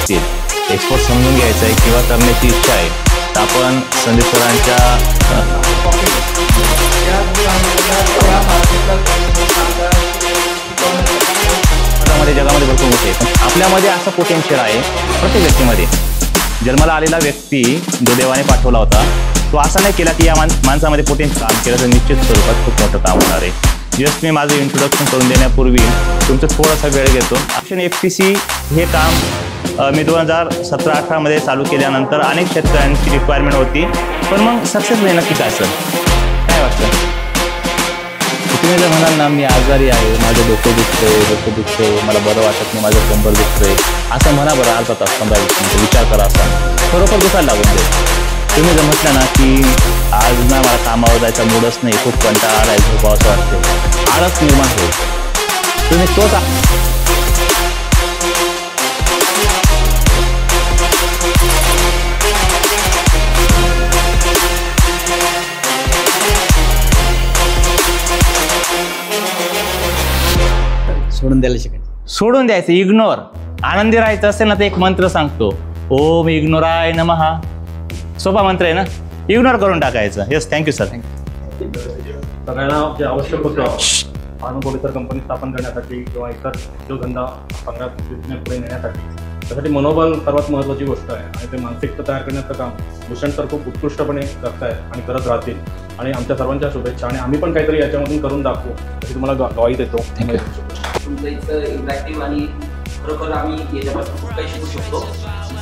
असतील, एक्सपोर्ट समजून घ्यायचं आहे किंवा करण्याची इच्छा आहे, तर आपण संदीप सरांच्या जगामध्ये भरपूर मोठे आहे. पण आपल्यामध्ये असं पोटेन्शियल आहे प्रत्येक व्यक्तीमध्ये. जन्माला आलेला व्यक्ती जो देवाने पाठवला होता तो असा नाही केला की या माणसामध्ये पोटेन्शियल काम केलं तर निश्चित स्वरूपात खूप मोठं काम होणार आहे. जस्ट मी माझं इंट्रोडक्शन करून देण्यापूर्वी तुमचं थोडासा वेळ घेतो. ॲक्शन FPC हे काम मी 2017-18 मध्ये चालू केल्यानंतर अनेक शेतकऱ्यांची रिक्वायरमेंट होती, पण मग सक्सेस नाही नक्की काय असेल काय वाटतं? तुम्ही जर म्हणाल ना मी आजारी आहे, माझं डोकं दुखतंय, मला बरं वाटत नाही, माझं कंबर दुखतंय, असं म्हणा बरं अर्धा तास 15 मिनिटं विचार करा, असा खरोखर दुखायला लागून जाईल. तुम्ही जर म्हटलं ना की आज ना मला कामावर जायचा मूडच नाही, खूप कंटाळा आलाय, झोपावं असं वाटतं, आळस निर्माण होईल. तुम्ही तोच सोडून द्यायचं, इग्नोर. आनंदी राहायचं असेल ना तर एक मंत्र सांगतो, ओम इग्नोराय नमः. सोपा मंत्र आहे ना, इग्नोर करून टाकायचं. Yes, thank you sir. सगळ्यांना जे आवश्यक होतं भानुपॉलिसर कंपनी स्थापन करण्यासाठी किंवा इतर उद्योगधंदा चांगल्या पद्धतीने पुढे नेण्यासाठी, त्यासाठी मनोबल सर्वात महत्त्वाची गोष्ट आहे. आणि ते मानसिकता तयार करण्याचं काम भूषण सर खूप उत्कृष्टपणे करतायत आणि करत राहतील. आणि आमच्या सर्वांच्या शुभेच्छा. आणि आम्ही पण काहीतरी याच्यामधून करून दाखवू अशी तुम्हाला ग्वाही देतो. तुमचं इथं इंटरॅक्टिव्ह आणि खरोखर आम्ही याच्यापासून खूप काही शिकू शकतो.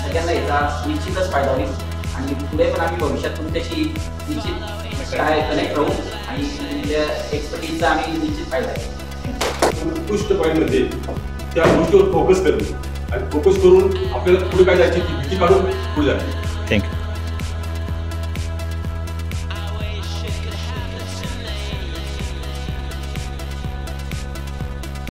सगळ्यांना याचा निश्चितच फायदा होईल आणि पुढे पण आम्ही भविष्यात तुमच्याशी निश्चित काय कनेक्ट राहू आणि तुमच्या एक्सपर्टीजचा आम्ही निश्चित फायदा आहे. उत्कृष्ट पॉईंटमध्ये त्या गोष्टीवर फोकस करू आणि फोकस करून आपल्याला पुढे काय जायची ती भीती काढून पुढे जायची. थँक्यू.